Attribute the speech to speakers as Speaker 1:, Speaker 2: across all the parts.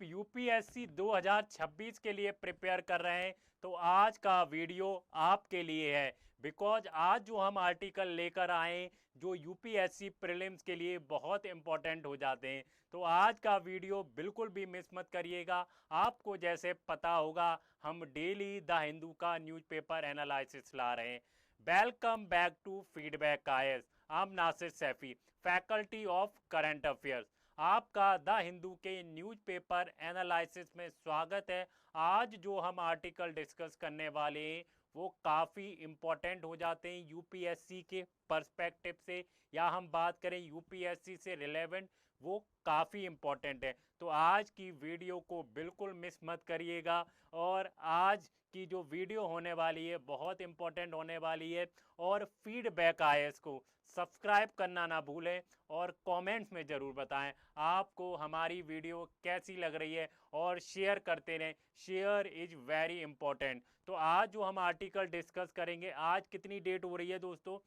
Speaker 1: UPSC 2026 के लिए prepare कर रहे हैं तो आज का वीडियो आपके लिए है। बिकॉज आज जो हम आर्टिकल लेकर आए जो यूपीएससी प्रीलिम्स के लिए बहुत इंपॉर्टेंट हो जाते हैं, तो आज का वीडियो बिल्कुल भी मिस मत करिएगा। आपको जैसे पता होगा हम डेली द हिंदू का न्यूज़पेपर एनालिसिस ला रहे हैं। Welcome back to Feedback IAS. I am Nasir Saifi, faculty of current affairs. आपका द हिंदू के न्यूज़पेपर एनालिसिस में स्वागत है। आज जो हम आर्टिकल डिस्कस करने वाले हैं वो काफ़ी इम्पोर्टेंट हो जाते हैं यूपीएससी के पर्सपेक्टिव से, या हम बात करें यूपीएससी से रिलेवेंट, वो काफ़ी इम्पोर्टेंट है। तो आज की वीडियो को बिल्कुल मिस मत करिएगा। और आज की जो वीडियो होने वाली है बहुत इम्पोर्टेंट होने वाली है। और फीडबैक आईएएस को सब्सक्राइब करना ना भूलें और कमेंट्स में ज़रूर बताएं आपको हमारी वीडियो कैसी लग रही है, और शेयर करते रहें। Share is very important. तो आज जो हम आर्टिकल डिस्कस करेंगे, आज कितनी डेट हो रही है दोस्तों?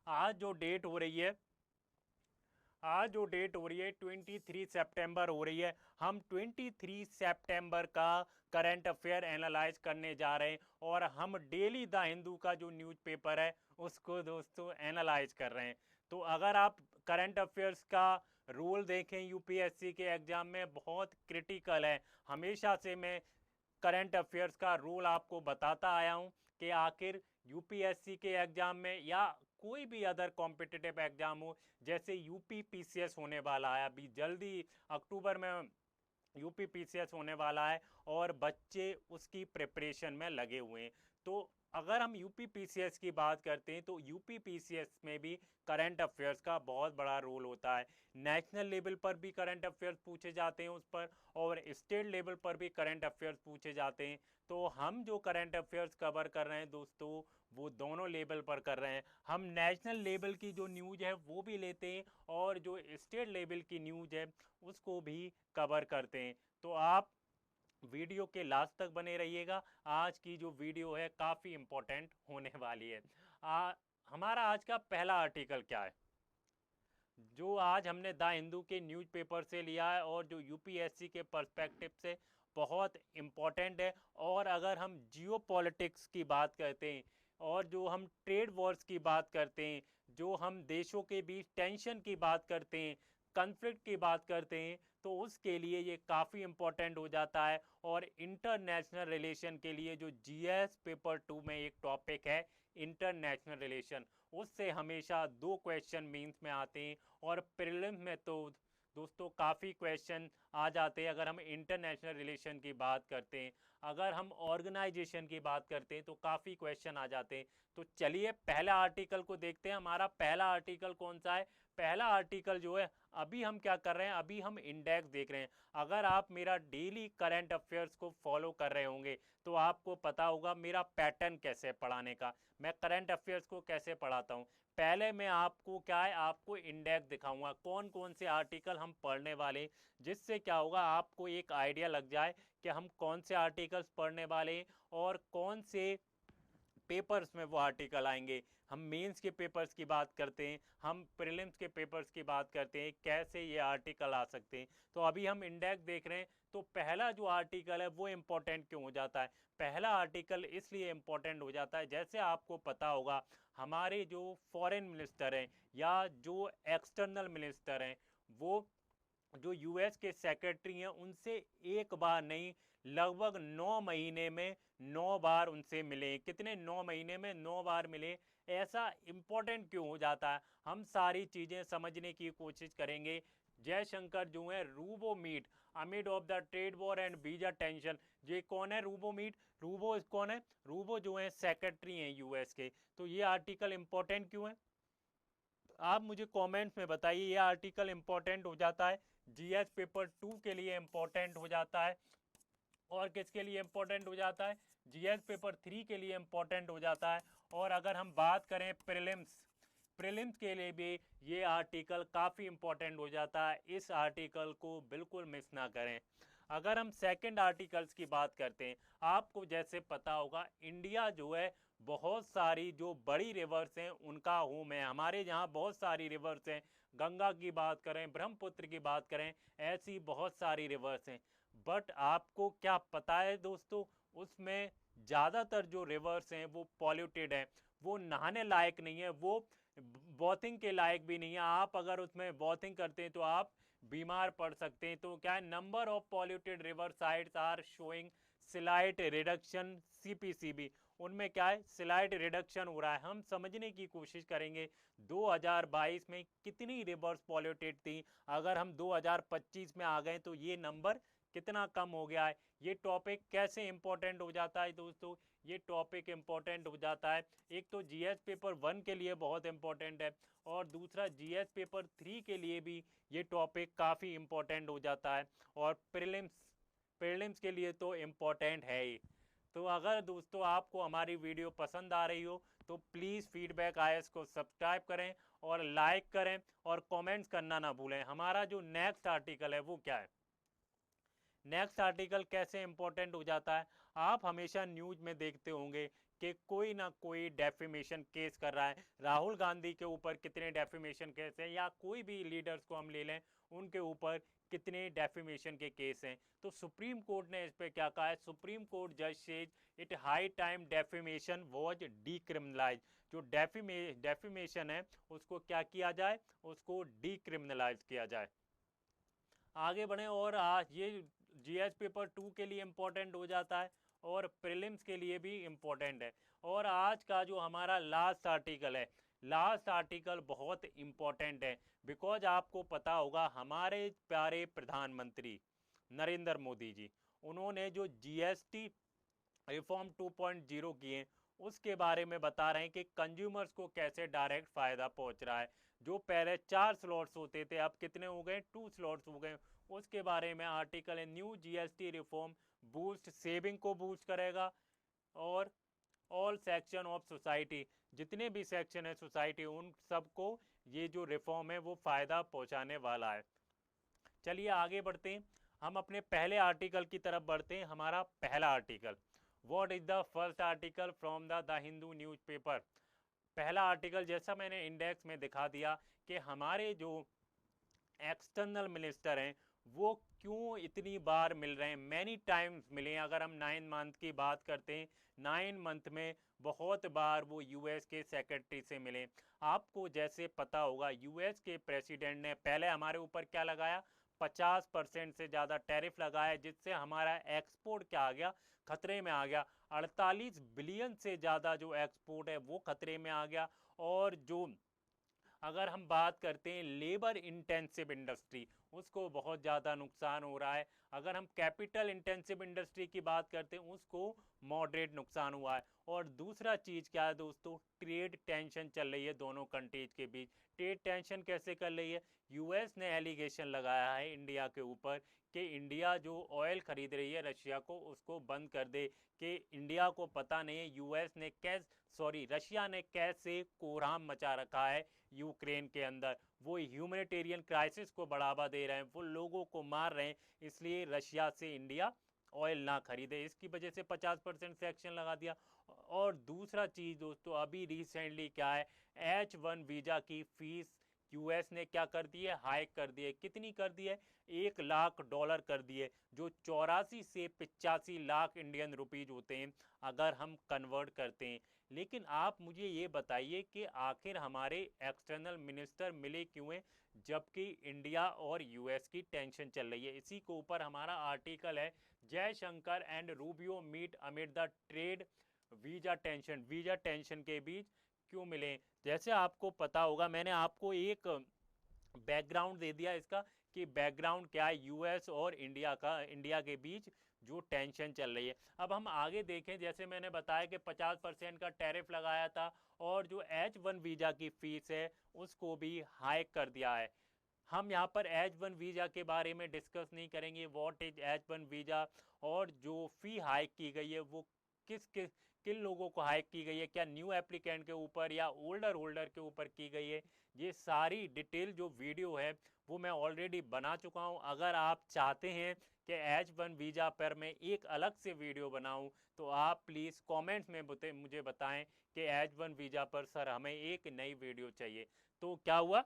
Speaker 1: आज जो डेट हो रही है 23 सितंबर हो रही है। हम 23 सितंबर का करंट अफेयर एनालाइज करने जा रहे हैं, और हम डेली द हिंदू का जो न्यूज़पेपर है उसको दोस्तों एनालाइज कर रहे हैं। तो अगर आप करंट अफेयर्स का रोल देखें यूपीएससी के एग्ज़ाम में, बहुत क्रिटिकल है। हमेशा से मैं करंट अफेयर्स का रोल आपको बताता आया हूं कि आखिर यूपीएससी के एग्ज़ाम में या कोई भी अदर कॉम्पिटिटिव एग्ज़ाम हो, जैसे यूपी पीसीएस होने वाला है अभी जल्दी अक्टूबर में, यूपी पीसीएस होने वाला है और बच्चे उसकी प्रिपरेशन में लगे हुए हैं। तो अगर हम यूपी पीसीएस की बात करते हैं तो यूपी पीसीएस में भी करंट अफेयर्स का बहुत बड़ा रोल होता है। नेशनल लेवल पर भी करंट अफेयर्स पूछे जाते हैं उस पर, और स्टेट लेवल पर भी करंट अफेयर्स पूछे जाते हैं। तो हम जो करंट अफेयर्स कवर कर रहे हैं दोस्तों, वो दोनों लेवल पर कर रहे हैं। हम नेशनल लेवल की जो न्यूज़ है वो भी लेते हैं, और जो स्टेट लेवल की न्यूज़ है उसको भी कवर करते हैं। तो आप वीडियो के लास्ट तक बने रहिएगा। आज की जो वीडियो है काफ़ी इम्पोर्टेंट होने वाली है। हमारा आज का पहला आर्टिकल क्या है, जो आज हमने द हिंदू के न्यूज़पेपर से लिया है और जो यूपीएससी के पर्सपेक्टिव से बहुत इम्पोर्टेंट है। और अगर हम जियो पॉलिटिक्स की बात करते हैं, और जो हम ट्रेड वॉर्स की बात करते हैं, जो हम देशों के बीच टेंशन की बात करते हैं, कन्फ्लिक्ट की बात करते हैं, तो उसके लिए ये काफ़ी इम्पोर्टेंट हो जाता है। और इंटरनेशनल रिलेशन के लिए जो जीएस पेपर 2 में एक टॉपिक है इंटरनेशनल रिलेशन, उससे हमेशा 2 क्वेश्चन मेंस में आते हैं, और प्रीलिम्स में तो दोस्तों काफ़ी क्वेश्चन आ जाते हैं। अगर हम इंटरनेशनल रिलेशन की बात करते हैं, अगर हम ऑर्गेनाइजेशन की बात करते हैं, तो काफ़ी क्वेश्चन आ जाते हैं। तो चलिए पहला आर्टिकल को देखते हैं। हमारा पहला आर्टिकल कौन सा है? पहला आर्टिकल जो है, अभी हम क्या कर रहे हैं, अभी हम इंडेक्स देख रहे हैं। अगर आप मेरा डेली करंट अफेयर्स को फॉलो कर रहे होंगे तो आपको पता होगा मेरा पैटर्न कैसे पढ़ाने का, मैं करंट अफेयर्स को कैसे पढ़ाता हूँ। पहले मैं आपको क्या है, आपको इंडेक्स दिखाऊंगा कौन कौन से आर्टिकल हम पढ़ने वाले, जिससे क्या होगा आपको एक आइडिया लग जाए कि हम कौन से आर्टिकल्स पढ़ने वाले हैं और कौन से पेपर्स में वो आर्टिकल आएंगे। हम मेंस के पेपर्स की बात करते हैं, हम प्रीलिम्स के पेपर्स की बात करते हैं, कैसे ये आर्टिकल आ सकते हैं। तो अभी हम इंडेक्स देख रहे हैं। तो पहला जो आर्टिकल है वो इम्पोर्टेंट क्यों हो जाता है? पहला आर्टिकल इसलिए इम्पोर्टेंट हो जाता है, जैसे आपको पता होगा हमारे जो फॉरेन मिनिस्टर हैं या जो एक्सटर्नल मिनिस्टर हैं, वो जो यूएस के सेक्रेटरी हैं उनसे एक बार नहीं, लगभग 9 महीने में 9 बार उनसे मिले। कितने? 9 महीने में 9 बार मिले। ऐसा इम्पोर्टेंट क्यों हो जाता है, हम सारी चीज़ें समझने की कोशिश करेंगे। जयशंकर जो है Rubio meet amid of the trade war and visa tension, ये कौन है रूबो मीट? रूबो कौन है? रूबो जो है सेक्रेटरी हैं यूएस के। तो ये आर्टिकल इम्पोर्टेंट क्यों है, आप मुझे कमेंट्स में बताइए। ये आर्टिकल इम्पोर्टेंट हो जाता है, जीएस पेपर 2 के लिए इम्पोर्टेंट हो जाता है, और किसके लिए इम्पोर्टेंट हो जाता है? जीएस पेपर 3 के लिए इम्पोर्टेंट हो जाता है। और अगर हम बात करें प्रीलिम्स, प्रीलिम्स के लिए भी ये आर्टिकल काफ़ी इम्पोर्टेंट हो जाता है। इस आर्टिकल को बिल्कुल मिस ना करें। अगर हम सेकंड आर्टिकल्स की बात करते हैं, आपको जैसे पता होगा इंडिया जो है बहुत सारी जो बड़ी रिवर्स हैं उनका होम है। हमारे यहाँ बहुत सारी रिवर्स हैं, गंगा की बात करें, ब्रह्मपुत्र की बात करें, ऐसी बहुत सारी रिवर्स हैं। बट आपको क्या पता है दोस्तों, उसमें ज़्यादातर जो रिवर्स हैं वो पॉल्यूटेड हैं, वो नहाने लायक नहीं है, वो बॉथिंग के लायक भी नहीं है। आप अगर उसमें बॉथिंग करते हैं तो आप बीमार पड़ सकते हैं। तो क्या है, number of polluted river sites are showing slight reduction, CPCB, उनमें क्या है, स्लाइट रिडक्शन हो रहा है। हम समझने की कोशिश करेंगे 2022 में कितनी रिवर्स पॉल्यूटेड थी, अगर हम 2025 में आ गए तो ये नंबर कितना कम हो गया है। ये टॉपिक कैसे इंपॉर्टेंट हो जाता है दोस्तों, ये टॉपिक इंपॉर्टेंट हो जाता है, एक तो जीएस पेपर 1 के लिए बहुत इंपॉर्टेंट है, और दूसरा जीएस पेपर 3 के लिए भी ये टॉपिक काफ़ी इंपॉर्टेंट हो जाता है, और प्रीलिम्स के लिए तो इम्पोर्टेंट है ही। तो अगर दोस्तों आपको हमारी वीडियो पसंद आ रही हो तो प्लीज़ फीडबैक आईएएस को सब्सक्राइब करें और लाइक करें और कमेंट्स करना ना भूलें। हमारा जो नेक्स्ट आर्टिकल है वो क्या है, नेक्स्ट आर्टिकल कैसे इंपॉर्टेंट हो जाता है, आप हमेशा न्यूज़ में देखते होंगे कि कोई ना कोई डेफिमेशन केस कर रहा है। राहुल गांधी के ऊपर कितने डेफिमेशन केस हैं, या कोई भी लीडर्स को हम ले लें उनके ऊपर कितने डेफिमेशन के केस हैं। तो सुप्रीम कोर्ट ने इस पर क्या कहा है, सुप्रीम कोर्ट जज says it high time defamation was decriminalise. जो डेफिमेशन है उसको क्या किया जाए, उसको डीक्रिमिनलाइज किया जाए। आगे बढ़े, और आज ये जीएस पेपर 2 के लिए इम्पोर्टेंट हो जाता है और प्रीलिम्स के लिए भी इम्पोर्टेंट है। और आज का जो हमारा लास्ट आर्टिकल है, लास्ट आर्टिकल बहुत इम्पोर्टेंट है, बिकॉज आपको पता होगा हमारे प्यारे प्रधानमंत्री नरेंद्र मोदी जी, उन्होंने जो जीएसटी रिफॉर्म 2.0 किए उसके बारे में बता रहे हैं कि कंज्यूमर्स को कैसे डायरेक्ट फ़ायदा पहुंच रहा है। जो पहले 4 स्लॉट्स होते थे अब कितने हो गए, 2 स्लॉट्स हो गए, उसके बारे में आर्टिकल है। New GST reform boost saving को बूस्ट करेगा, और ऑल सेक्शन ऑफ सोसाइटी, जितने भी सेक्शन है सोसाइटी उन सबको ये जो रिफॉर्म है वो फ़ायदा पहुंचाने वाला है। चलिए आगे बढ़ते हैं, हम अपने पहले आर्टिकल की तरफ बढ़ते हैं। हमारा पहला article, what is the first article from the Hindu newspaper. पहला आर्टिकल जैसा मैंने इंडेक्स में दिखा दिया कि हमारे जो एक्सटर्नल मिनिस्टर हैं वो क्यों इतनी बार मिल रहे हैं, मैनी टाइम्स मिले हैं। अगर हम 9 मंथ की बात करते हैं, 9 मंथ में बहुत बार वो यूएस के सेक्रेटरी से मिले। आपको जैसे पता होगा यूएस के प्रेसिडेंट ने पहले हमारे ऊपर क्या लगाया, 50% से ज़्यादा टैरिफ लगाया, जिससे हमारा एक्सपोर्ट क्या आ गया, खतरे में आ गया। 48 बिलियन से ज़्यादा जो एक्सपोर्ट है वो खतरे में आ गया। और जो अगर हम बात करते हैं लेबर इंटेंसिव इंडस्ट्री, उसको बहुत ज़्यादा नुकसान हो रहा है। अगर हम कैपिटल इंटेंसिव इंडस्ट्री की बात करते हैं उसको मॉडरेट नुकसान हुआ है। और दूसरा चीज़ क्या है दोस्तों, ट्रेड टेंशन चल रही है दोनों कंट्रीज के बीच। ट्रेड टेंशन कैसे कर रही है, यूएस ने एलिगेशन लगाया है इंडिया के ऊपर कि इंडिया जो ऑयल खरीद रही है रशिया को उसको बंद कर दे, कि इंडिया को पता नहीं है यूएस ने रशिया ने कैसे कोहराम मचा रखा है यूक्रेन के अंदर। वो ह्यूमैनिटेरियन क्राइसिस को बढ़ावा दे रहे हैं, वो लोगों को मार रहे हैं, इसलिए रशिया से इंडिया ऑयल ना खरीदे। इसकी वजह से 50% से एक्शन लगा दिया। और दूसरा चीज़ दोस्तों, अभी रिसेंटली क्या है, H1 वीज़ा की फ़ीस यूएस ने क्या कर दी है, हाइक कर दी है। कितनी कर दी है, $1 लाख कर दिए, जो 84 से 85 लाख इंडियन रुपीज़ होते हैं अगर हम कन्वर्ट करते हैं। लेकिन आप मुझे ये बताइए कि आखिर हमारे एक्सटर्नल मिनिस्टर मिले क्यों हैं, जबकि इंडिया और यूएस की टेंशन चल रही है। इसी के ऊपर हमारा आर्टिकल है, Jaishankar and Rubio meet amid the trade visa tension के बीच क्यों मिले। जैसे आपको पता होगा, मैंने आपको एक बैकग्राउंड दे दिया इसका, कि बैकग्राउंड क्या है यूएस और इंडिया के बीच जो टेंशन चल रही है। अब हम आगे देखें, जैसे मैंने बताया कि 50% का टैरिफ लगाया था, और जो H1 वीज़ा की फ़ीस है उसको भी हाइक कर दिया है। हम यहाँ पर H1 वीज़ा के बारे में डिस्कस नहीं करेंगे, व्हाट इज H1 वीज़ा, और जो फ़ी हाइक की गई है वो किन लोगों को हाइक की गई है, क्या न्यू एप्लीकेंट के ऊपर या ओल्डर होल्डर के ऊपर की गई है। ये सारी डिटेल जो वीडियो है वो मैं ऑलरेडी बना चुका हूँ। अगर आप चाहते हैं कि H1 वीज़ा पर मैं एक अलग से वीडियो बनाऊँ तो आप प्लीज़ कमेंट्स में मुझे बताएं कि H1 वीज़ा पर सर हमें एक नई वीडियो चाहिए। तो क्या हुआ,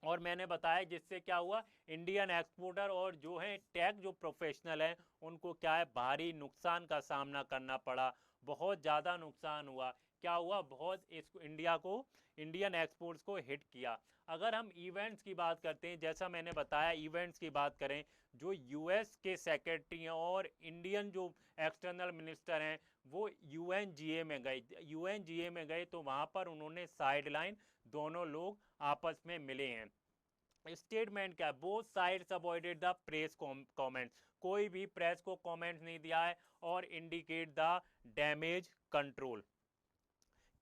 Speaker 1: और मैंने बताया जिससे क्या हुआ, इंडियन एक्सपोर्टर और जो है टेक जो प्रोफेशनल हैं उनको क्या है भारी नुकसान का सामना करना पड़ा, बहुत ज़्यादा नुकसान हुआ। क्या हुआ, बहुत इसको इंडिया को, इंडियन एक्सपोर्ट्स को हिट किया। अगर हम इवेंट्स की बात करते हैं, जैसा मैंने बताया इवेंट्स की बात करें, जो यूएस के सेक्रेटरी हैं और इंडियन जो एक्सटर्नल मिनिस्टर हैं वो यूएनजीए में गए, यूएनजीए में गए तो वहाँ पर उन्होंने साइडलाइन, दोनों लोग आपस में मिले हैं। स्टेटमेंट क्या है, both sides avoided the press comments, कोई भी प्रेस को कमेंट नहीं दिया है, और इंडिकेट द डैमेज कंट्रोल,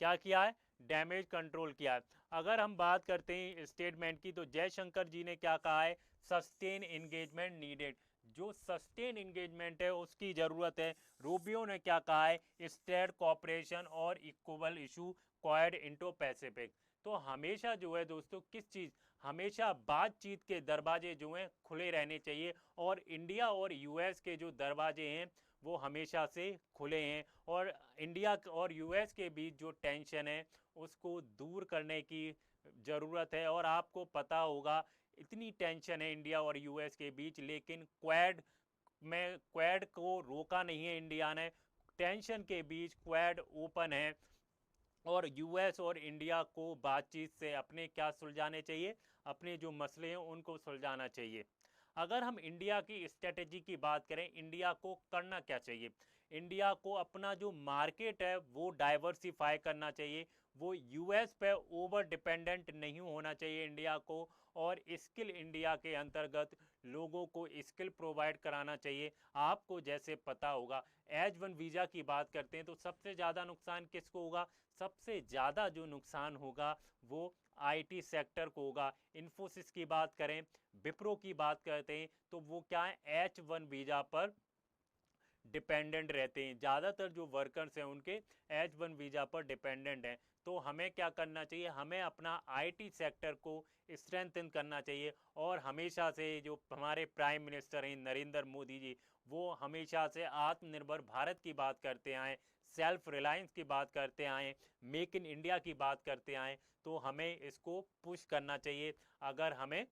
Speaker 1: क्या किया है, डैमेज कंट्रोल किया है। अगर हम बात करते हैं स्टेटमेंट की, तो जयशंकर जी ने क्या कहा है, सस्टेन एंगेजमेंट नीडेड, जो सस्टेन एंगेजमेंट है उसकी ज़रूरत है। रूबियो ने क्या कहा है, स्टेट कॉपरेशन और equal issue quad into Pacific. तो हमेशा जो है दोस्तों किस चीज़, हमेशा बातचीत के दरवाजे जो हैं खुले रहने चाहिए, और इंडिया और यूएस के जो दरवाजे हैं वो हमेशा से खुले हैं, और इंडिया और यूएस के बीच जो टेंशन है उसको दूर करने की ज़रूरत है। और आपको पता होगा इतनी टेंशन है इंडिया और यूएस के बीच, लेकिन क्वाड को रोका नहीं है इंडिया ने, टेंशन के बीच क्वाड ओपन है, और यूएस और इंडिया को बातचीत से अपने क्या सुलझाने चाहिए, अपने जो मसले हैं उनको सुलझाना चाहिए। अगर हम इंडिया की स्ट्रेटेजी की बात करें, इंडिया को करना क्या चाहिए, इंडिया को अपना जो मार्केट है वो डाइवर्सिफाई करना चाहिए, वो यूएस पे ओवर डिपेंडेंट नहीं होना चाहिए इंडिया को, और स्किल इंडिया के अंतर्गत लोगों को स्किल प्रोवाइड कराना चाहिए। आपको जैसे पता होगा H1 वीज़ा की बात करते हैं तो सबसे ज़्यादा नुकसान किसको होगा, सबसे ज़्यादा जो नुकसान होगा वो आईटी सेक्टर को होगा। इन्फोसिस की बात करें, विप्रो की बात करते हैं तो वो क्या है, H1 वीज़ा पर डिपेंडेंट रहते हैं, ज़्यादातर जो वर्कर्स हैं उनके H1 वीज़ा पर डिपेंडेंट हैं। तो हमें क्या करना चाहिए, हमें अपना आईटी सेक्टर को स्ट्रेंथन करना चाहिए, और हमेशा से जो हमारे प्राइम मिनिस्टर हैं नरेंद्र मोदी जी, वो हमेशा से आत्मनिर्भर भारत की बात करते आए, सेल्फ रिलायंस की बात करते आए, मेक इन इंडिया की बात करते आए, तो हमें इसको पुश करना चाहिए। अगर हमें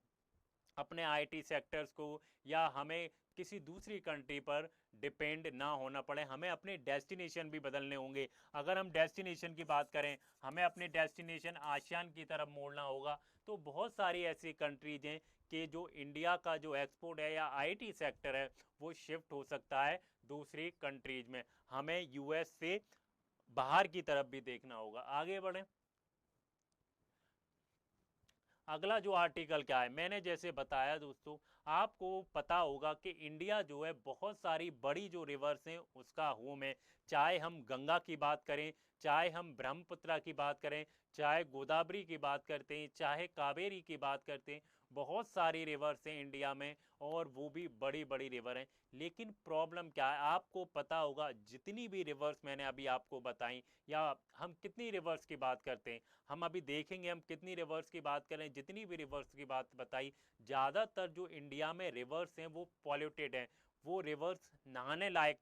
Speaker 1: अपने आईटी सेक्टर्स को, या हमें किसी दूसरी कंट्री पर डिपेंड ना होना पड़े, हमें अपने डेस्टिनेशन भी बदलने होंगे। अगर हम डेस्टिनेशन की बात करें, हमें अपने डेस्टिनेशन आसियान की तरफ मोड़ना होगा, तो बहुत सारी ऐसी कंट्रीज हैं कि जो इंडिया का जो एक्सपोर्ट है या आईटी सेक्टर है वो शिफ्ट हो सकता है दूसरी कंट्रीज में। हमें यूएस से बाहर की तरफ भी देखना होगा। आगे बढ़ें, अगला जो आर्टिकल क्या है, मैंने जैसे बताया दोस्तों, आपको पता होगा कि इंडिया जो है बहुत सारी बड़ी जो रिवर्स हैं उसका होम है। चाहे हम गंगा की बात करें, चाहे हम ब्रह्मपुत्रा की बात करें, चाहे गोदावरी की बात करते हैं, चाहे कावेरी की बात करते हैं, बहुत सारी रिवर्स हैं इंडिया में, और वो भी बड़ी बड़ी रिवर हैं। लेकिन प्रॉब्लम क्या है, आपको पता होगा जितनी भी रिवर्स मैंने अभी आपको बताई, या हम कितनी रिवर्स की बात करते हैं, हम अभी देखेंगे हम कितनी रिवर्स की बात करें, जितनी भी रिवर्स की बात बताई, ज़्यादातर जो इंडिया में रिवर्स हैं वो पॉल्यूटेड हैं, वो रिवर्स नहाने लायक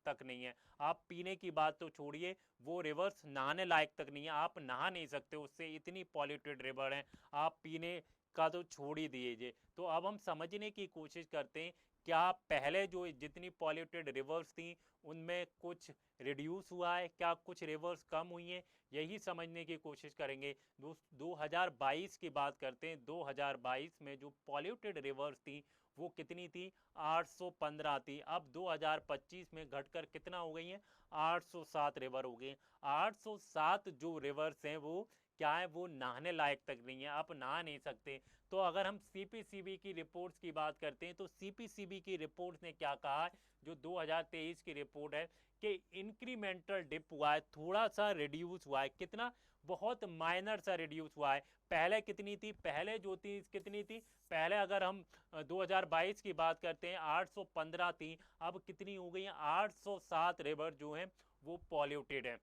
Speaker 1: तक नहीं है। आप पीने की बात तो छोड़िए, वो रिवर्स नहाने लायक तक नहीं है, आप नहा नहीं सकते उससे, इतनी पॉल्यूटेड रिवर हैं। आप पीने का तो छोड़ ही दीजिए। तो अब हम समझने की कोशिश करते हैं, क्या पहले जो जितनी पॉल्यूटेड रिवर्स थी उनमें कुछ रिड्यूस हुआ है, क्या कुछ रिवर्स कम हुई हैं, यही समझने की कोशिश करेंगे। 2022 की बात करते हैं, 2022 में जो पॉल्यूटेड रिवर्स थी वो कितनी थी, 815 थी। अब 2025 में घटकर कितना हो गई हैं, 807 रिवर हो गई। 807 जो रिवर्स हैं वो क्या है, वो नहाने लायक तक नहीं है, आप नहा नहीं सकते। तो अगर हम सीपीसीबी की रिपोर्ट्स की बात करते हैं, तो सीपीसीबी की रिपोर्ट्स ने क्या कहा है, जो 2023 की रिपोर्ट है, कि इंक्रीमेंटल डिप हुआ है, थोड़ा सा रिड्यूस हुआ है, कितना, बहुत माइनर सा रिड्यूस हुआ है। पहले कितनी थी, पहले जो थी कितनी थी, पहले अगर हम 2022 की बात करते हैं 815 थी, अब कितनी हो गई है, 807 रिवर जो हैं वो पॉल्यूटेड है।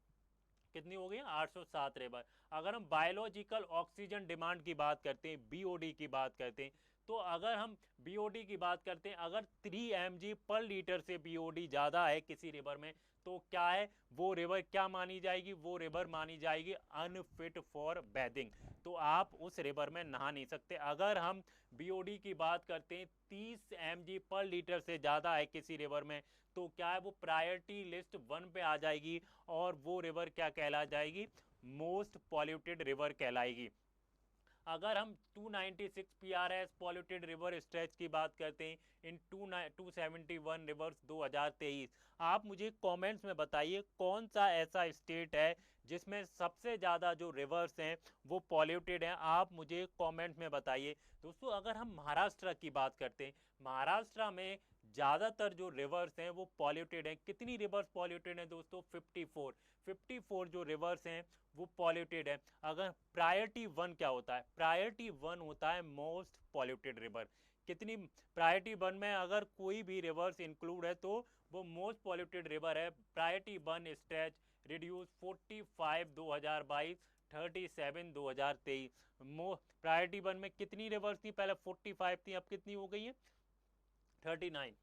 Speaker 1: कितनी हो गई, 807 रिवर। अगर हम बायोलॉजिकल ऑक्सीजन डिमांड की बात करते हैं, बीओडी की बात करते हैं, तो अगर हम बीओडी की बात करते हैं, अगर 3 mg पर लीटर से बीओडी ज़्यादा है किसी रिवर में, तो क्या है, वो रिवर क्या मानी जाएगी, वो रिवर मानी जाएगी अनफिट फॉर बैथिंग। तो आप उस रिवर में नहा नहीं सकते। अगर हम बीओडी की बात करते हैं 30 mg पर लीटर से ज़्यादा है किसी रिवर में, तो क्या है वो प्रायोरिटी लिस्ट 1 पे आ जाएगी और वो रिवर क्या कहला जाएगी, मोस्ट पॉल्यूटेड रिवर कहलाएगी। अगर हम 296 PRS पॉल्यूटेड रिवर स्ट्रेच की बात करते हैं इन 271 रिवर्स 2023, आप मुझे कमेंट्स में बताइए कौन सा ऐसा स्टेट है जिसमें सबसे ज़्यादा जो रिवर्स हैं वो पॉल्यूटेड हैं, आप मुझे कमेंट्स में बताइए। दोस्तों अगर हम महाराष्ट्र की बात करते हैं, महाराष्ट्र में ज़्यादातर जो रिवर्स हैं वो पॉल्यूटेड हैं। कितनी रिवर्स पॉल्यूटेड हैं दोस्तों, 54 जो रिवर्स हैं वो पॉल्यूटेड है। अगर प्रायोरिटी 1 क्या होता है, प्रायोरिटी 1 होता है मोस्ट पॉल्यूटेड रिवर। कितनी प्रायोरिटी 1 में अगर कोई भी रिवर्स इंक्लूड है तो वो मोस्ट पॉल्यूटेड रिवर है। Priority 1 stretch reduce 45 2022, 37 2023। प्रायोरिटी 1 में कितनी रिवर्स थी, पहले 45 थी, अब कितनी हो गई है 39,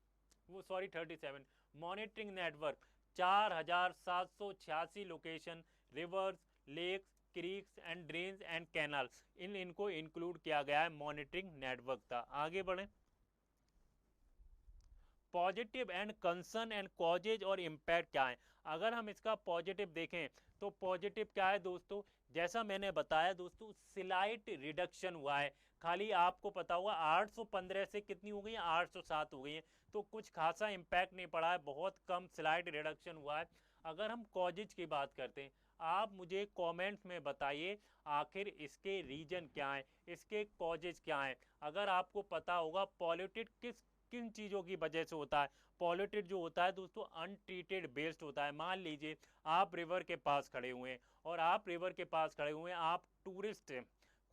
Speaker 1: वो sorry 37। Monitoring network 4786 location, rivers, lakes, creeks and drains and canals, इनको इंक्लूड किया गया है मॉनिटरिंग नेटवर्क था। आगे बढ़ें। Positive and concern and causes और इम्पैक्ट क्या है। अगर हम इसका पॉजिटिव देखें तो पॉजिटिव क्या है दोस्तों, जैसा मैंने बताया दोस्तों स्लाइट रिडक्शन हुआ है। खाली आपको पता होगा 815 से कितनी हो गई है, 807 हो गई है, तो कुछ खासा इम्पैक्ट नहीं पड़ा है, बहुत कम स्लाइट रिडक्शन हुआ है। अगर हम कॉजेज की बात करते हैं, आप मुझे कमेंट्स में बताइए आखिर इसके रीजन क्या है, इसके कॉजेज क्या हैं। अगर आपको पता होगा पॉल्यूटेड किन चीज़ों की वजह से होता है। पॉल्यूटेड जो होता है दोस्तों अनट्रीटेड वेस्ट होता है। मान लीजिए आप रिवर के पास खड़े हुए हैं और आप रिवर के पास खड़े हुए हैं, आप टूरिस्ट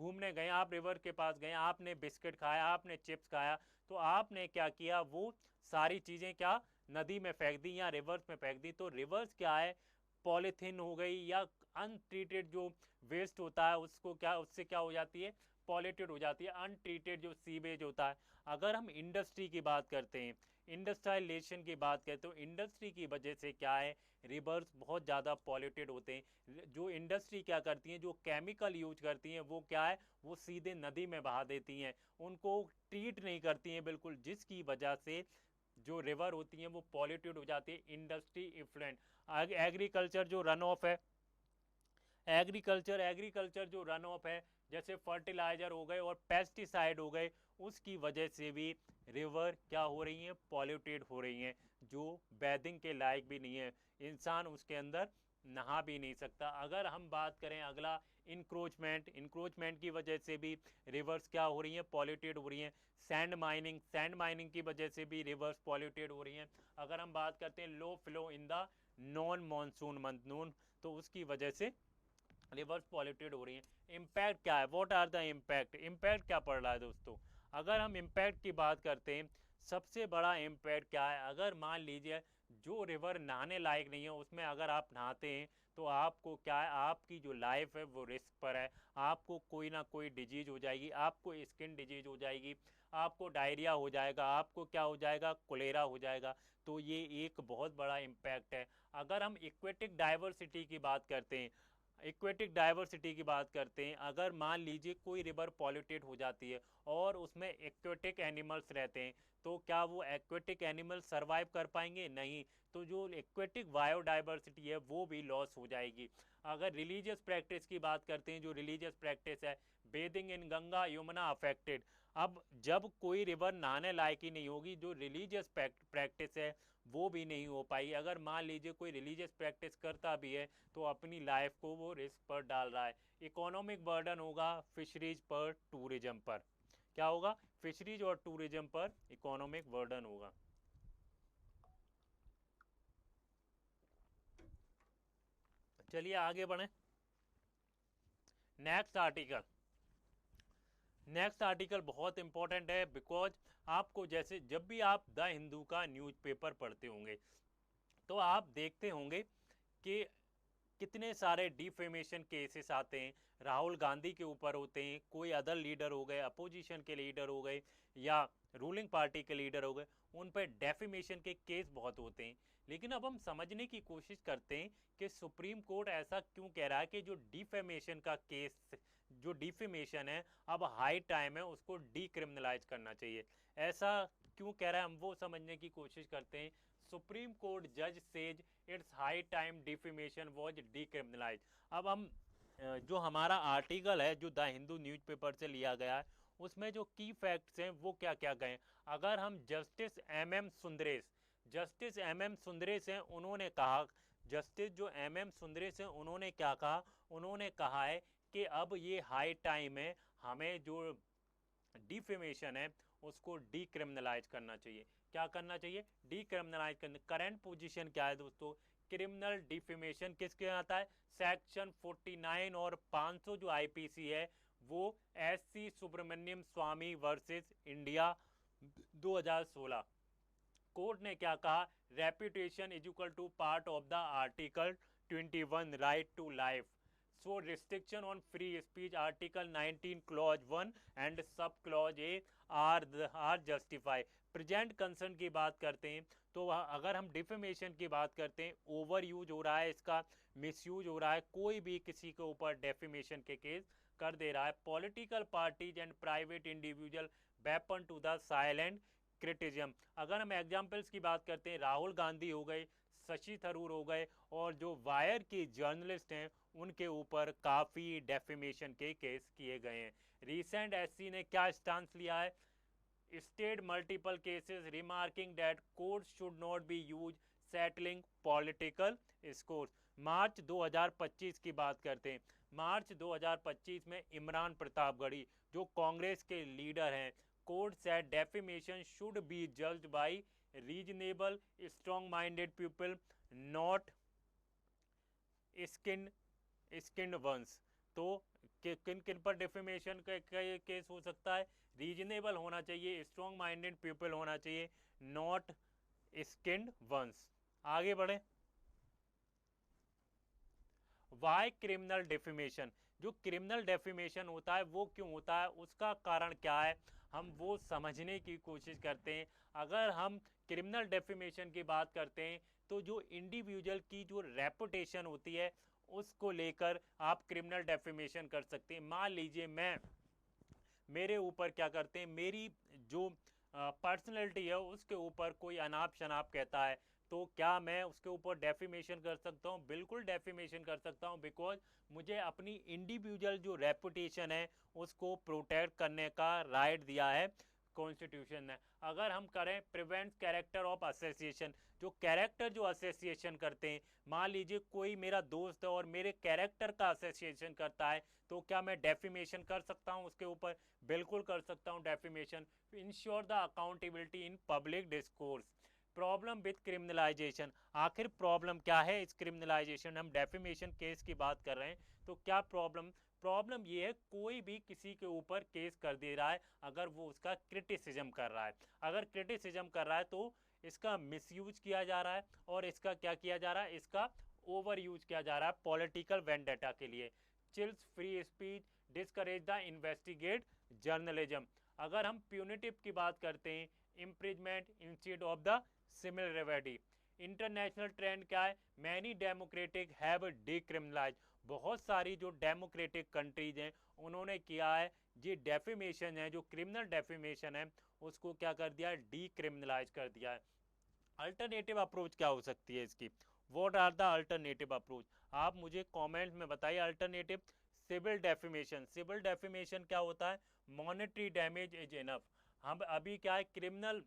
Speaker 1: घूमने गए, आप रिवर के पास गए, आपने बिस्किट खाया, आपने चिप्स खाया, तो आपने क्या किया, वो सारी चीज़ें क्या नदी में फेंक दी या रिवर्स में फेंक दी। तो रिवर्स क्या है, पॉलीथीन हो गई या अनट्रीटेड जो वेस्ट होता है उसको क्या, उससे क्या हो जाती है, पॉल्यूटेड हो जाती है। अनट्रीटेड जो सीवेज होता है। अगर हम इंडस्ट्री की बात करते हैं, इंडस्ट्रियलाइजेशन की बात करें तो इंडस्ट्री की वजह से क्या है, रिवर्स बहुत ज़्यादा पॉल्यूटेड होते हैं। जो इंडस्ट्री क्या करती हैं, जो केमिकल यूज करती हैं वो क्या है, वो सीधे नदी में बहा देती हैं, उनको ट्रीट नहीं करती हैं बिल्कुल, जिसकी वजह से जो रिवर होती हैं वो पॉल्यूटेड हो जाती है। Industry effluent. एग्रीकल्चर जो रन ऑफ है, एग्रीकल्चर जो रन ऑफ है, जैसे फर्टिलाइजर हो गए और पेस्टिसाइड हो गए, उसकी वजह से भी रिवर क्या हो रही हैं, पॉल्यूटेड हो रही हैं, जो बैथिंग के लायक भी नहीं है, इंसान उसके अंदर नहा भी नहीं सकता। अगर हम बात करें अगला, इंक्रोचमेंट की वजह से भी रिवर्स क्या हो रही हैं, पॉल्यूटेड हो रही हैं। सैंड माइनिंग की वजह से भी रिवर्स पॉल्यूटेड हो रही हैं। अगर हम बात करते हैं low flow in the non monsoon month noon, तो उसकी वजह से रिवर्स पॉल्यूटेड हो रही हैं। इम्पैक्ट क्या है, व्हाट आर द इम्पैक्ट क्या पड़ रहा है दोस्तों। अगर हम इम्पैक्ट की बात करते हैं, सबसे बड़ा इम्पैक्ट क्या है, अगर मान लीजिए जो रिवर नहाने लायक नहीं है उसमें अगर आप नहाते हैं तो आपको क्या है, आपकी जो लाइफ है वो रिस्क पर है। आपको कोई ना कोई डिजीज हो जाएगी, आपको स्किन डिजीज हो जाएगी, आपको डायरिया हो जाएगा, आपको क्या हो जाएगा, कोलेरा हो जाएगा। तो ये एक बहुत बड़ा इम्पैक्ट है। अगर हम इक्वेटिक डाइवर्सिटी की बात करते हैं, अगर मान लीजिए कोई रिवर पॉल्यूटेड हो जाती है और उसमें एक्वेटिक एनिमल्स रहते हैं, तो क्या वो एक्वेटिक एनिमल सर्वाइव कर पाएंगे, नहीं। तो जो एक्वेटिक बायोडाइवर्सिटी है वो भी लॉस हो जाएगी। अगर रिलीजियस प्रैक्टिस की बात करते हैं, जो रिलीजियस प्रैक्टिस है, बेदिंग इन गंगा यमुना अफेक्टेड। अब जब कोई रिवर नहाने लायक ही नहीं होगी, जो रिलीजियस प्रैक्टिस है वो भी नहीं हो पाई। अगर मान लीजिए कोई रिलीजियस प्रैक्टिस करता भी है तो अपनी लाइफ को वो रिस्क पर डाल रहा है। इकोनॉमिक बर्डन होगा फिशरीज पर, टूरिज्म पर, क्या होगा, फिशरीज और टूरिज्म पर इकोनॉमिक बर्डन होगा। चलिए आगे बढ़ें। नेक्स्ट आर्टिकल, बहुत इंपॉर्टेंट है, बिकॉज आपको जैसे जब भी आप द हिंदू का न्यूज़पेपर पढ़ते होंगे तो आप देखते होंगे कि कितने सारे डिफेमेशन केसेस आते हैं, राहुल गांधी के ऊपर होते हैं, कोई अदर लीडर हो गए, अपोजिशन के लीडर हो गए या रूलिंग पार्टी के लीडर हो गए, उन पर डेफेमेशन के केस बहुत होते हैं। लेकिन अब हम समझने की कोशिश करते हैं कि सुप्रीम कोर्ट ऐसा क्यों कह रहा है कि जो डिफेमेशन का केस जो डिफेमेशन है अब हाई टाइम है उसको डीक्रिमिनलाइज करना चाहिए। ऐसा क्यों कह रहा है हम वो समझने की कोशिश करते हैं। सुप्रीम कोर्ट जज says it's high time defamation was decriminalise. अब हम जो हमारा आर्टिकल है जो द हिंदू न्यूज़पेपर से लिया गया है उसमें जो की फैक्ट्स हैं वो क्या क्या गए। अगर हम जस्टिस एम एम सुंदरेश हैं उन्होंने कहा, जस्टिस जो एम एम सुंदरेश हैं उन्होंने क्या कहा, उन्होंने कहा है कि अब ये हाई टाइम है हमें जो डिफेमेशन है उसको डीक्रिमिनलाइज करना चाहिए। क्या करना चाहिए? डीक्रिमिनलाइज करना। करंट पोजीशन क्या है दोस्तों? क्रिमिनल डिफेमेशन किसके आता है? सेक्शन 49 और 500 जो आईपीसी है वो S C Subramanian Swamy versus India 2016। Court ने क्या कहा? Reputation is equal to part of the article 21 right to life, so restriction on free speech article 19 clause 1 and sub clause A are justify. Present concern की बात करते हैं तो अगर हम डिफेमेशन की बात करते हैं, ओवर यूज हो रहा है, इसका मिसयूज हो रहा है, कोई भी किसी के ऊपर डेफेमेशन के केस कर दे रहा है। Political parties and private individual weapon to the silent criticism. अगर हम एग्जाम्पल्स की बात करते हैं, राहुल गांधी हो गए, शशि थरूर हो गए और जो वायर के जर्नलिस्ट हैं उनके ऊपर काफ़ी डेफेमेशन के केस किए गए हैं। रिसेंट एससी ने क्या स्टांस लिया है? State multiple cases remarking that court should not be use settling political scores. March 2025 की बात करते हैं। मार्च 2025 में इमरान प्रतापगढ़ी जो कांग्रेस के लीडर हैं, court said defamation should be judged by reasonable strong minded people not skin skin ones. तो किन किन पर डिफेमेशन का केस हो सकता है? रीजनेबल होना चाहिए, स्ट्रॉन्ग माइंडेड पीपल होना चाहिए, नॉट स्किन्ड वंस। आगे बढ़े। Why criminal defamation? जो क्रिमिनल डेफेमेशन होता है वो क्यों होता है, उसका कारण क्या है, हम वो समझने की कोशिश करते हैं। अगर हम क्रिमिनल डेफेमेशन की बात करते हैं तो जो इंडिविजुअल की जो रेपुटेशन होती है उसको लेकर आप क्रिमिनल डेफेमेशन कर सकते हैं। मान लीजिए मैं, मेरे ऊपर क्या करते हैं, मेरी जो पर्सनैलिटी है उसके ऊपर कोई अनाप शनाप कहता है तो क्या मैं उसके ऊपर डेफेमेशन कर सकता हूँ? बिल्कुल डेफेमेशन कर सकता हूँ, बिकॉज मुझे अपनी इंडिविजुअल जो रेपुटेशन है उसको प्रोटेक्ट करने का राइट दिया है कॉन्स्टिट्यूशन ने। अगर हम करें प्रिवेंट कैरेक्टर ऑफ एसोसिएशन, जो कैरेक्टर जो एसोसिएशन करते हैं, मान लीजिए कोई मेरा दोस्त है और मेरे कैरेक्टर का एसोसिएशन करता है तो क्या मैं डेफेमेशन कर सकता हूं उसके ऊपर? बिल्कुल कर सकता हूं defamation. Ensure the accountability in public discourse. Problem with criminalisation, आखिर प्रॉब्लम क्या है इस क्रिमिनलाइजेशन? हम डेफेमेशन केस की बात कर रहे हैं तो क्या प्रॉब्लम? प्रॉब्लम ये है कोई भी किसी के ऊपर केस कर दे रहा है अगर वो उसका क्रिटिसिज्म कर रहा है। अगर क्रिटिसिज्म कर रहा है तो इसका मिसयूज किया जा रहा है और इसका क्या किया जा रहा है, इसका ओवर यूज किया जा रहा है पॉलिटिकल वेंडेटा के लिए। Chills free speech, discourage the investigate journalism. अगर हम प्यूनिटिव की बात करते हैं, imprisonment instead of the similarity. International trend क्या है? Many democratic have decriminalise. बहुत सारी जो डेमोक्रेटिक कंट्रीज हैं उन्होंने किया है, ये डेफेमेशन है, जो क्रिमिनल डेफेमेशन है उसको क्या कर दिया है? डीक्रिमिनलाइज कर दिया है। अल्टरनेटिव अप्रोच क्या हो सकती है इसकी? What are the alternative approach? आप मुझे कमेंट में बताइए। Alternative, civil defamation. Civil defamation क्या होता है? Monetary damage is enough. हम अभी क्या है, क्रिमिनल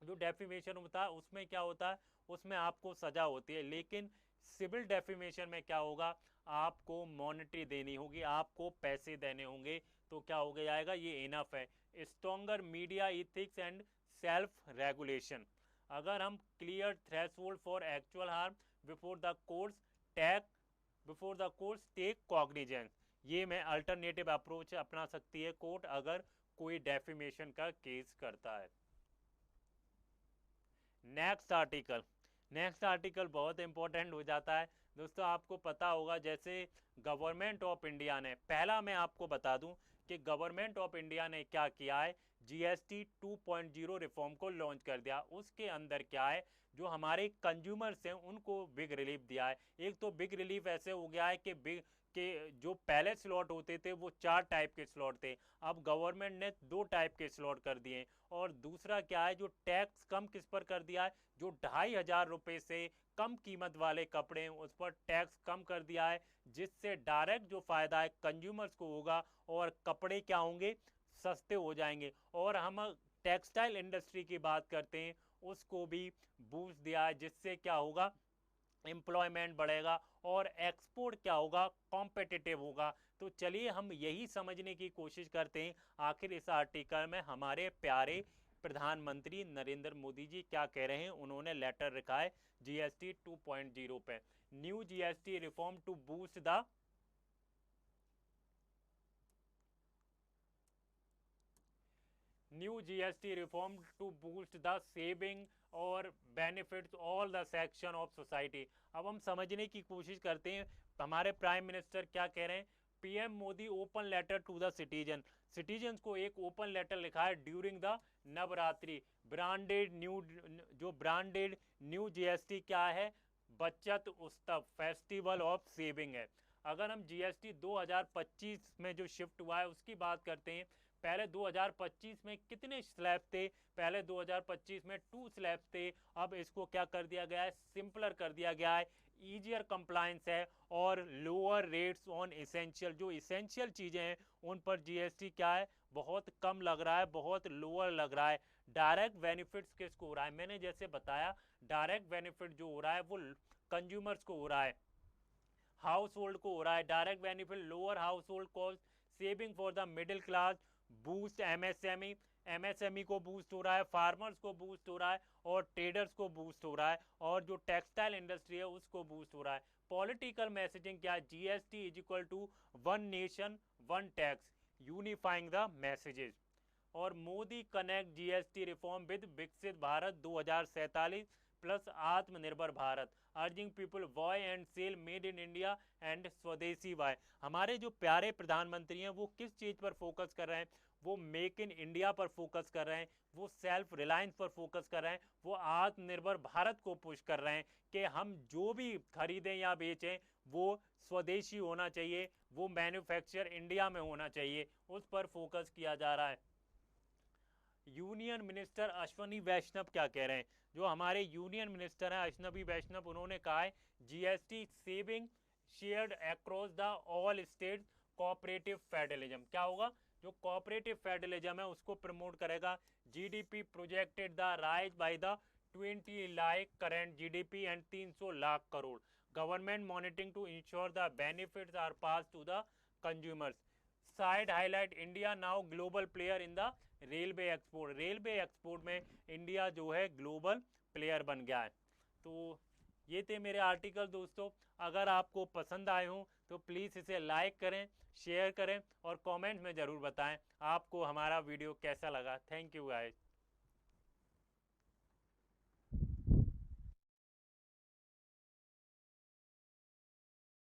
Speaker 1: जो डेफेमेशन होता है उसमें क्या होता है, उसमें आपको सजा होती है, लेकिन सिविल डेफेमेशन में क्या होगा, आपको मॉनेटरी देनी होगी, आपको पैसे देने होंगे। तो क्या हो गया जाएगा, ये इनफ है। Stronger media ethics and self regulation. अगर हम clear threshold for actual harm before the courts take cognizance. ये मैं अल्टरनेटिव अप्रोच अपना सकती है कोर्ट अगर कोई डेफेमेशन का केस करता है। नेक्स्ट आर्टिकल बहुत इंपॉर्टेंट हो जाता है दोस्तों। आपको पता होगा जैसे गवर्नमेंट ऑफ इंडिया ने, पहला मैं आपको बता दूं कि गवर्नमेंट ऑफ इंडिया ने क्या किया है, जीएसटी 2.0 रिफॉर्म को लॉन्च कर दिया। उसके अंदर क्या है, जो हमारे कंज्यूमर्स हैं उनको बिग रिलीफ दिया है। एक तो बिग रिलीफ ऐसे हो गया है कि कि जो पहले स्लॉट होते थे वो 4 टाइप के स्लॉट थे, अब गवर्नमेंट ने 2 टाइप के स्लॉट कर दिए। और दूसरा क्या है, जो टैक्स कम किस पर कर दिया है, जो 2,500 रुपये से कम कीमत वाले कपड़े हैं उस पर टैक्स कम कर दिया है, जिससे डायरेक्ट जो फ़ायदा है कंज्यूमर्स को होगा और कपड़े क्या होंगे, सस्ते हो जाएंगे। और हम टेक्सटाइल इंडस्ट्री की बात करते हैं, उसको भी बूस्ट दिया है, जिससे क्या होगा, एम्प्लॉयमेंट बढ़ेगा और एक्सपोर्ट क्या होगा, कॉम्पिटिटिव होगा। तो चलिए हम यही समझने की कोशिश करते हैं आखिर इस आर्टिकल में हमारे प्यारे प्रधानमंत्री नरेंद्र मोदी जी क्या कह रहे हैं। उन्होंने लेटर लिखा है जीएसटी 2.0 पे, new GST reform to boost the new GST reform to boost the saving और benefits all the section of society. अब हम समझने की कोशिश करते हैं हमारे प्राइम मिनिस्टर क्या कह रहे हैं। PM Modi open letter to the citizen को एक ओपन लेटर लिखा है during the Navratri. Branded new जो ब्रांडेड न्यू जीएसटी क्या है, बचत उत्सव फेस्टिवल ऑफ सेविंग है। अगर हम जीएसटी 2025 में जो शिफ्ट हुआ है उसकी बात करते हैं, पहले 2025 में कितने स्लैब थे, पहले 2025 में 2 स्लैब थे, अब इसको क्या कर दिया गया है, सिंपलर कर दिया गया है, ईजियर कंप्लायंस है और लोअर रेट्स ऑन इसेंशियल, जो इसेंशियल चीज़ें हैं उन पर जीएसटी क्या है, बहुत कम लग रहा है, बहुत लोअर लग रहा है। डायरेक्ट बेनिफिट्स किसको हो रहा है, मैंने जैसे बताया डायरेक्ट बेनिफिट जो हो रहा है वो कंज्यूमर्स को हो रहा है, हाउस होल्ड को हो रहा है। Direct benefit lower house hold cost, saving for the middle class, boost MSME, MSME को बूस्ट हो रहा है, फार्मर्स को बूस्ट हो रहा है और ट्रेडर्स को बूस्ट हो रहा है, और जो टेक्सटाइल इंडस्ट्री है उसको बूस्ट हो रहा है। पॉलिटिकल मैसेजिंग क्या है, GST is equal to one nation one tax, unifying the messages. और Modi connect GST reform with Viksit Bharat 2047 plus Atmanirbhar Bharat, urging people buy and sell made in India and swadeshi buy. हमारे जो प्यारे प्रधानमंत्री हैं वो किस चीज़ पर फोकस कर रहे हैं, वो मेक इन इंडिया पर फोकस कर रहे हैं, वो सेल्फ रिलायंस पर फोकस कर रहे हैं, वो आत्मनिर्भर भारत को पुश कर रहे हैं कि हम जो भी खरीदें या बेचें वो स्वदेशी होना चाहिए, वो मैन्युफैक्चर इंडिया में होना चाहिए, उस पर फोकस किया जा रहा है। यूनियन मिनिस्टर अश्वनी वैष्णव क्या कह रहे हैं, जो हमारे यूनियन मिनिस्टर हैं अश्वनी वैष्णव, उन्होंने कहा है GST saving shared across the all state cooperative federalism. क्या होगा, जो कोऑपरेटिव फेडरलिज्म है उसको प्रमोट करेगा। GDP projected the rise by the 20 lakh current GDP and 300 lakh crore, government monitoring to ensure the benefits are pass to the consumers. Side highlight India now global player in the railway export में India जो है global player बन गया है। तो ये थे मेरे आर्टिकल दोस्तों, अगर आपको पसंद आए हों तो प्लीज़ इसे लाइक करें, शेयर करें और कमेंट में ज़रूर बताएं आपको हमारा वीडियो कैसा लगा। Thank you guys.